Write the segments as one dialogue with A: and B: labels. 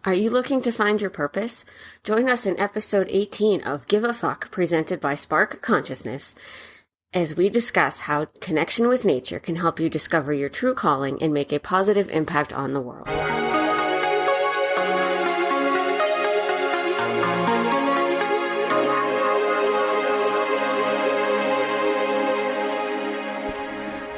A: Are you looking to find your purpose? Join us in episode 18 of Give a Fuck, presented by Spark Consciousness, as we discuss how connection with nature can help you discover your true calling and make a positive impact on the world.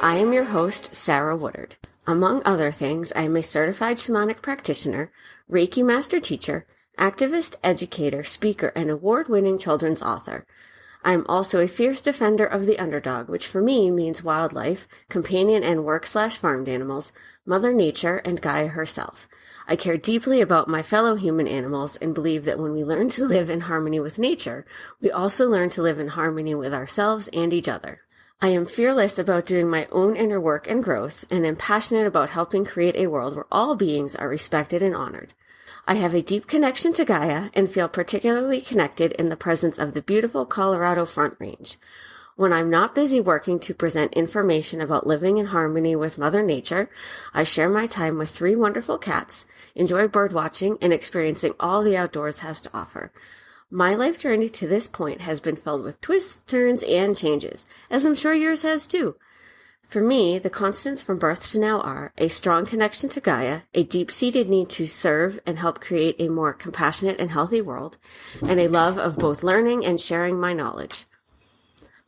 A: I am your host, Sarah Woodard. Among other things, I am a certified shamanic practitioner, Reiki master teacher, activist, educator, speaker, and award-winning children's author. I am also a fierce defender of the underdog, which for me means wildlife, companion and work/farmed animals, Mother Nature, and Gaia herself. I care deeply about my fellow human animals and believe that when we learn to live in harmony with nature, we also learn to live in harmony with ourselves and each other. I am fearless about doing my own inner work and growth, and am passionate about helping create a world where all beings are respected and honored. I have a deep connection to Gaia and feel particularly connected in the presence of the beautiful Colorado Front Range. When I'm not busy working to present information about living in harmony with Mother Nature, I share my time with 3 wonderful cats, enjoy bird watching, and experiencing all the outdoors has to offer. My life journey to this point has been filled with twists, turns, and changes, as I'm sure yours has too. For me, the constants from birth to now are a strong connection to Gaia, a deep-seated need to serve and help create a more compassionate and healthy world, and a love of both learning and sharing my knowledge.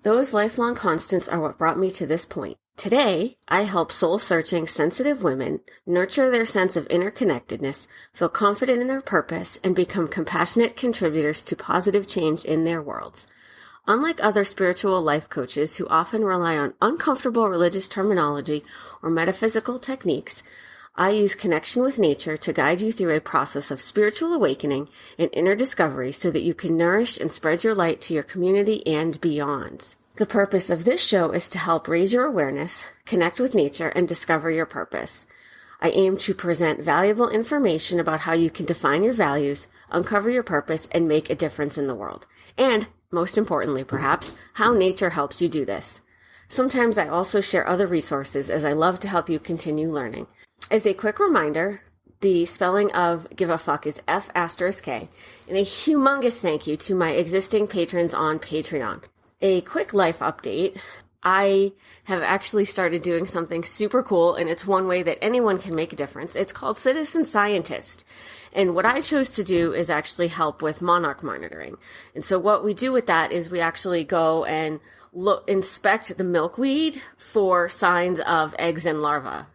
A: Those lifelong constants are what brought me to this point. Today, I help soul-searching, sensitive women nurture their sense of interconnectedness, feel confident in their purpose, and become compassionate contributors to positive change in their worlds. Unlike other spiritual life coaches who often rely on uncomfortable religious terminology or metaphysical techniques, I use connection with nature to guide you through a process of spiritual awakening and inner discovery so that you can nourish and spread your light to your community and beyond. The purpose of this show is to help raise your awareness, connect with nature, and discover your purpose. I aim to present valuable information about how you can define your values, uncover your purpose, and make a difference in the world. And, most importantly perhaps, how nature helps you do this. Sometimes I also share other resources as I love to help you continue learning. As a quick reminder, the spelling of Give a Fuck is F***K, and a humongous thank you to my existing patrons on Patreon. A quick life update. I have actually started doing something super cool, and it's one way that anyone can make a difference. It's called Citizen Scientist. And what I chose to do is actually help with monarch monitoring. And so what we do with that is we actually go and inspect the milkweed for signs of eggs and larvae.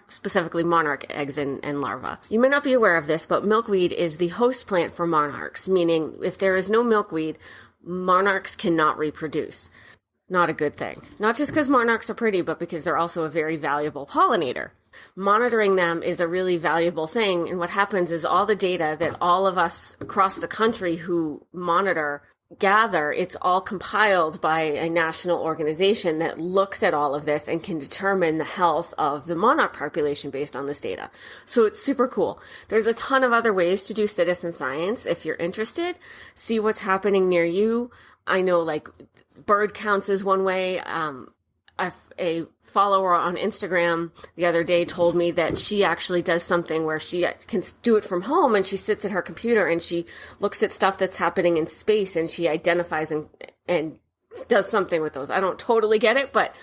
A: Specifically monarch eggs and larvae. You may not be aware of this, but milkweed is the host plant for monarchs, meaning if there is no milkweed, monarchs cannot reproduce. Not a good thing. Not just because monarchs are pretty, but because they're also a very valuable pollinator. Monitoring them is a really valuable thing, and what happens is all the data that all of us across the country who monitor gather, it's all compiled by a national organization that looks at all of this and can determine the health of the monarch population based on this data. So it's super cool. There's a ton of other ways to do citizen science. If you're interested, see what's happening near you. I know like bird counts is one way. A follower on Instagram the other day told me that she actually does something where she can do it from home, and she sits at her computer and she looks at stuff that's happening in space and she identifies and does something with those. I don't totally get it, but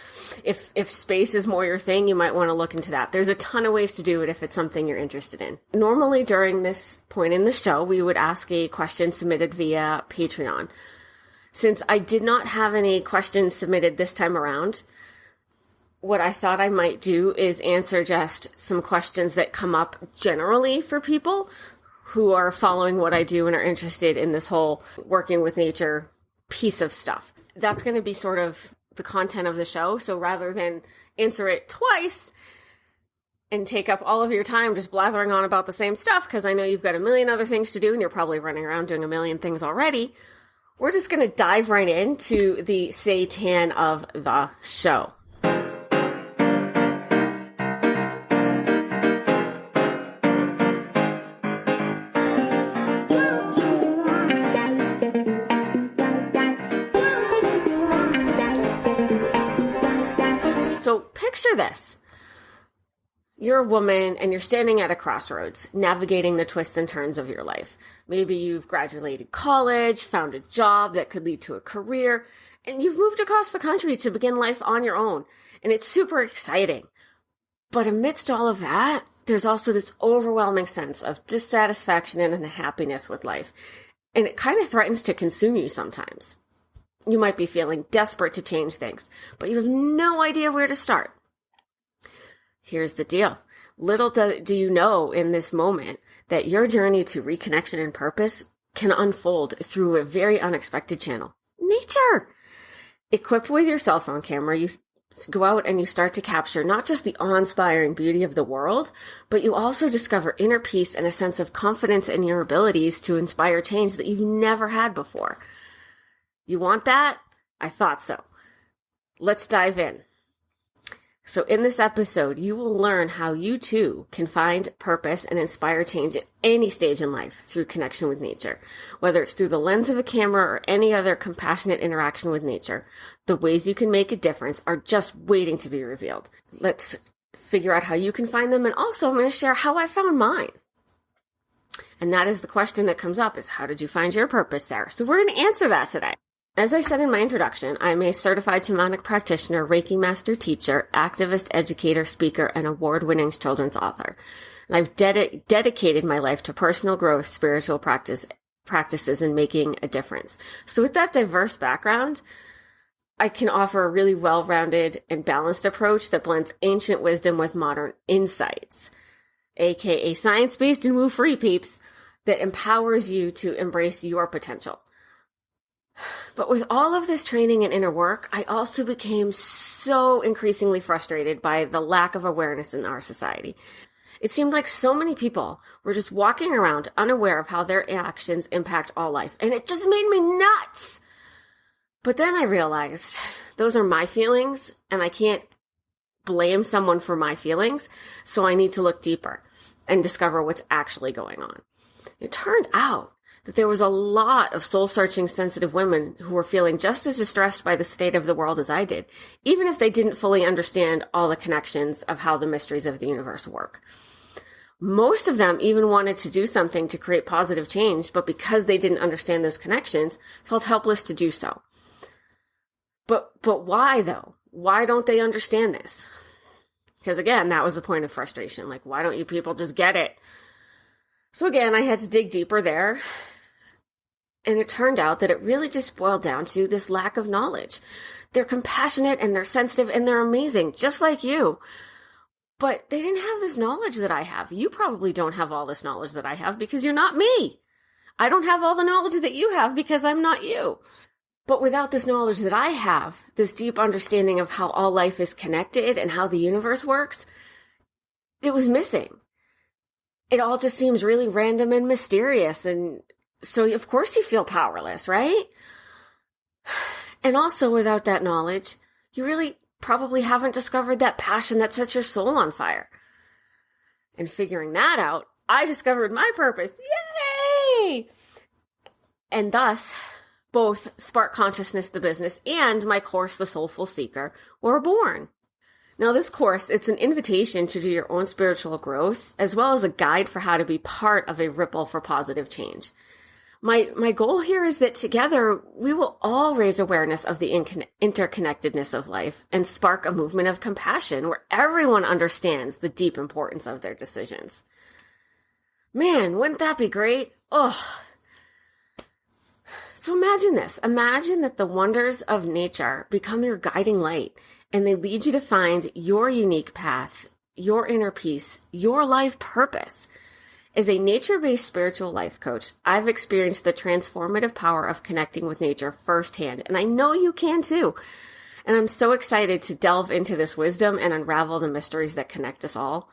A: if space is more your thing, you might want to look into that. There's a ton of ways to do it if it's something you're interested in. Normally during this point in the show, we would ask a question submitted via Patreon. Since I did not have any questions submitted this time around, what I thought I might do is answer just some questions that come up generally for people who are following what I do and are interested in this whole working with nature piece of stuff. That's going to be sort of the content of the show. So rather than answer it twice and take up all of your time just blathering on about the same stuff, because I know you've got a million other things to do and you're probably running around doing a million things already, we're just going to dive right into the Satan of the show. So picture this. You're a woman and you're standing at a crossroads, navigating the twists and turns of your life. Maybe you've graduated college, found a job that could lead to a career, and you've moved across the country to begin life on your own. And it's super exciting. But amidst all of that, there's also this overwhelming sense of dissatisfaction and unhappiness with life. And it kind of threatens to consume you sometimes. You might be feeling desperate to change things, but you have no idea where to start. Here's the deal. Little do you know in this moment that your journey to reconnection and purpose can unfold through a very unexpected channel. Nature! Equipped with your cell phone camera, you go out and you start to capture not just the awe-inspiring beauty of the world, but you also discover inner peace and a sense of confidence in your abilities to inspire change that you've never had before. You want that? I thought so. Let's dive in. So in this episode, you will learn how you too can find purpose and inspire change at any stage in life through connection with nature. Whether it's through the lens of a camera or any other compassionate interaction with nature, the ways you can make a difference are just waiting to be revealed. Let's figure out how you can find them, and also I'm going to share how I found mine. And that is the question that comes up is, how did you find your purpose, Sarah? So we're going to answer that today. As I said in my introduction, I'm a certified shamanic practitioner, Reiki master teacher, activist, educator, speaker, and award-winning children's author. And I've dedicated my life to personal growth, spiritual practices, and making a difference. So with that diverse background, I can offer a really well-rounded and balanced approach that blends ancient wisdom with modern insights, aka science-based and woo-free peeps, that empowers you to embrace your potential. But with all of this training and inner work, I also became so increasingly frustrated by the lack of awareness in our society. It seemed like so many people were just walking around unaware of how their actions impact all life, and it just made me nuts. But then I realized those are my feelings, and I can't blame someone for my feelings, so I need to look deeper and discover what's actually going on. It turned out that there was a lot of soul-searching, sensitive women who were feeling just as distressed by the state of the world as I did, even if they didn't fully understand all the connections of how the mysteries of the universe work. Most of them even wanted to do something to create positive change, but because they didn't understand those connections, felt helpless to do so. But why, though? Why don't they understand this? Because again, that was the point of frustration. Like, why don't you people just get it? So again, I had to dig deeper there. And it turned out that it really just boiled down to this lack of knowledge. They're compassionate and they're sensitive and they're amazing, just like you. But they didn't have this knowledge that I have. You probably don't have all this knowledge that I have because you're not me. I don't have all the knowledge that you have because I'm not you. But without this knowledge that I have, this deep understanding of how all life is connected and how the universe works, it was missing. It all just seems really random and mysterious, and so of course you feel powerless, right? And also without that knowledge, you really probably haven't discovered that passion that sets your soul on fire. And figuring that out, I discovered my purpose. Yay! And thus, both Spark Consciousness, the business, and my course, The Soulful Seeker, were born. Now, this course, it's an invitation to do your own spiritual growth, as well as a guide for how to be part of a ripple for positive change. My goal here is that together, we will all raise awareness of the interconnectedness of life and spark a movement of compassion where everyone understands the deep importance of their decisions. Man, wouldn't that be great? Oh. So imagine this. Imagine that the wonders of nature become your guiding light, and they lead you to find your unique path, your inner peace, your life purpose. As a nature-based spiritual life coach, I've experienced the transformative power of connecting with nature firsthand, and I know you can too. And I'm so excited to delve into this wisdom and unravel the mysteries that connect us all.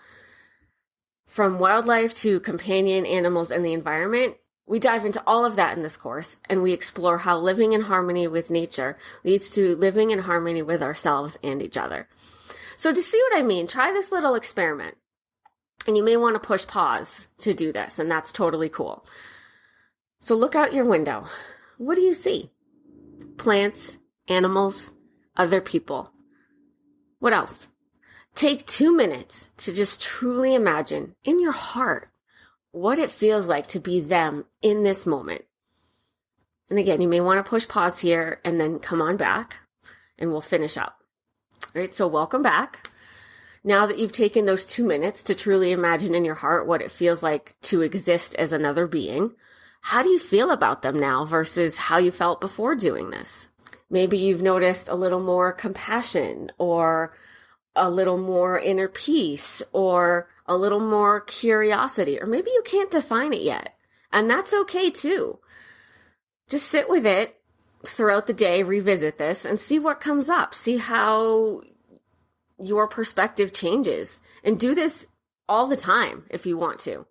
A: From wildlife to companion animals and the environment, we dive into all of that in this course, and we explore how living in harmony with nature leads to living in harmony with ourselves and each other. So to see what I mean, try this little experiment. And you may want to push pause to do this, and that's totally cool. So look out your window. What do you see? Plants, animals, other people. What else? Take 2 minutes to just truly imagine in your heart what it feels like to be them in this moment. And again, you may want to push pause here and then come on back and we'll finish up. All right, so welcome back. Now that you've taken those 2 minutes to truly imagine in your heart what it feels like to exist as another being, how do you feel about them now versus how you felt before doing this? Maybe you've noticed a little more compassion or a little more inner peace or a little more curiosity, or maybe you can't define it yet. And that's okay too. Just sit with it throughout the day, revisit this and see what comes up. See how your perspective changes, and do this all the time if you want to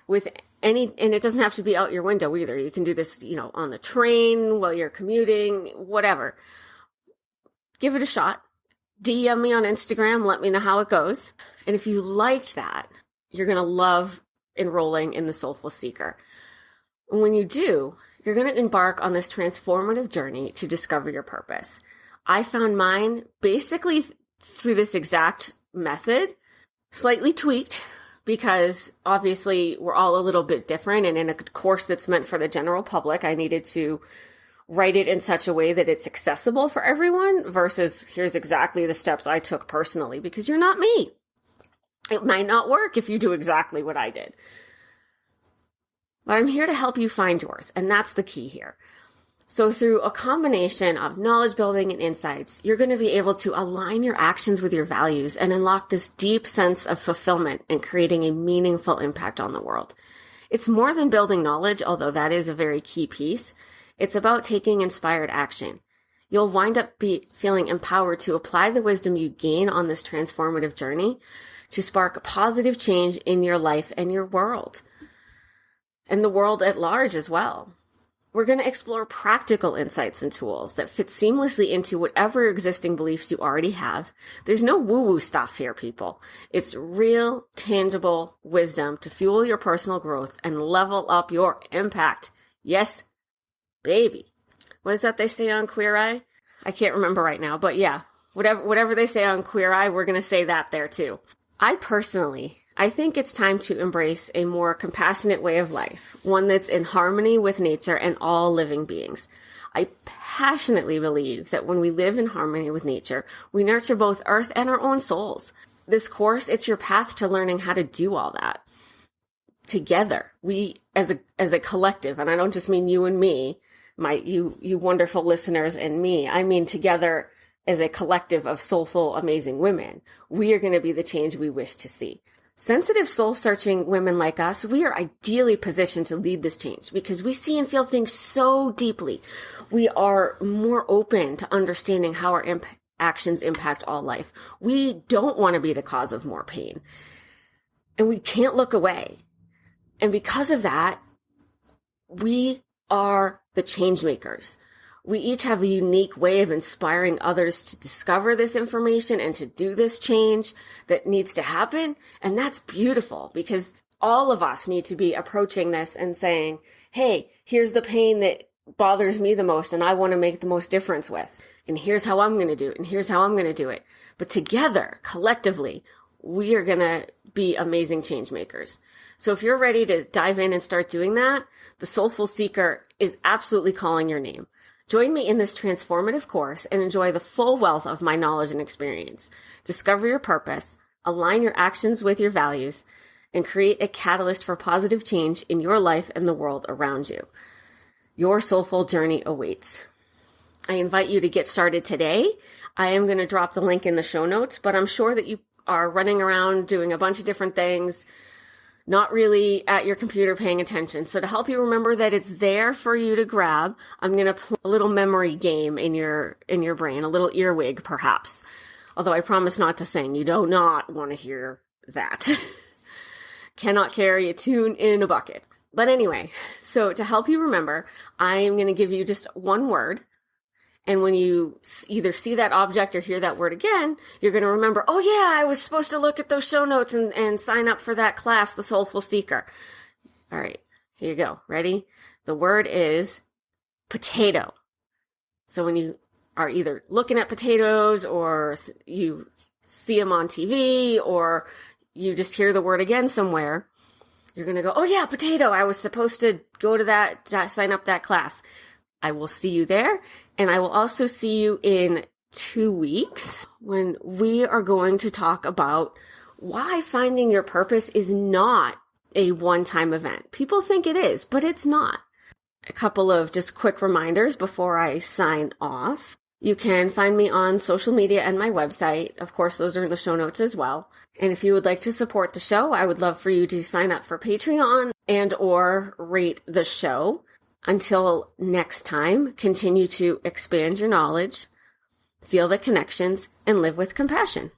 A: with and it doesn't have to be out your window either. You can do this, on the train while you're commuting, whatever. Give it a shot. DM me on Instagram. Let me know how it goes. And if you liked that, you're going to love enrolling in the Soulful Seeker. And when you do, you're going to embark on this transformative journey to discover your purpose. I found mine basically through this exact method, slightly tweaked because obviously we're all a little bit different. And in a course that's meant for the general public, I needed to write it in such a way that it's accessible for everyone versus here's exactly the steps I took personally, because you're not me. It might not work if you do exactly what I did. But I'm here to help you find yours. And that's the key here. So through a combination of knowledge building and insights, you're going to be able to align your actions with your values and unlock this deep sense of fulfillment and creating a meaningful impact on the world. It's more than building knowledge, although that is a very key piece. It's about taking inspired action. You'll wind up feeling empowered to apply the wisdom you gain on this transformative journey to spark a positive change in your life and your world, and the world at large as well. We're going to explore practical insights and tools that fit seamlessly into whatever existing beliefs you already have. There's no woo-woo stuff here, people. It's real, tangible wisdom to fuel your personal growth and level up your impact. Yes, baby. What is that they say on Queer Eye? I can't remember right now, but yeah, whatever they say on Queer Eye, we're going to say that there too. I think it's time to embrace a more compassionate way of life, one that's in harmony with nature and all living beings. I passionately believe that when we live in harmony with nature, we nurture both Earth and our own souls. This course, it's your path to learning how to do all that. Together, we as a collective, and I don't just mean you and me, you wonderful listeners and me, I mean together as a collective of soulful, amazing women, we are going to be the change we wish to see. Sensitive, soul-searching women like us, we are ideally positioned to lead this change because we see and feel things so deeply. We are more open to understanding how our actions impact all life. We don't want to be the cause of more pain. And we can't look away. And because of that, we are the change makers. We each have a unique way of inspiring others to discover this information and to do this change that needs to happen. And that's beautiful because all of us need to be approaching this and saying, hey, here's the pain that bothers me the most and I want to make the most difference with. And here's how I'm going to do it. And here's how I'm going to do it. But together, collectively, we are going to be amazing change makers. So if you're ready to dive in and start doing that, the Soulful Seeker is absolutely calling your name. Join me in this transformative course and enjoy the full wealth of my knowledge and experience. Discover your purpose, align your actions with your values, and create a catalyst for positive change in your life and the world around you. Your soulful journey awaits. I invite you to get started today. I am going to drop the link in the show notes, but I'm sure that you are running around doing a bunch of different things, not really at your computer paying attention. So to help you remember that it's there for you to grab, I'm going to play a little memory game in your brain, a little earwig perhaps. Although I promise not to sing. You do not want to hear that. Cannot carry a tune in a bucket. But anyway, so to help you remember, I am going to give you just one word. And when you either see that object or hear that word again, you're going to remember, oh yeah, I was supposed to look at those show notes and sign up for that class, the Soulful Seeker. All right, here you go. Ready? The word is potato. So when you are either looking at potatoes or you see them on TV or you just hear the word again somewhere, you're going to go, oh yeah, potato. I was supposed to go to that, sign up that class. I will see you there. And I will also see you in 2 weeks when we are going to talk about why finding your purpose is not a one-time event. People think it is, but it's not. A couple of just quick reminders before I sign off. You can find me on social media and my website. Of course, those are in the show notes as well. And if you would like to support the show, I would love for you to sign up for Patreon and or rate the show. Until next time, continue to expand your knowledge, feel the connections, and live with compassion.